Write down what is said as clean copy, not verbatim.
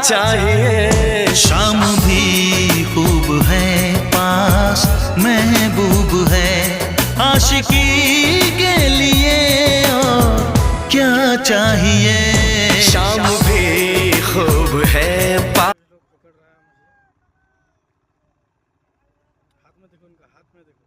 चाहिए। शाम भी खूब है, पास महबूब है, आशिकी के लिए और क्या चाहिए। शाम भी खूब है, लोग पकड़ रहा है मुझे। हाथ में देखो, उनका हाथ में देखो।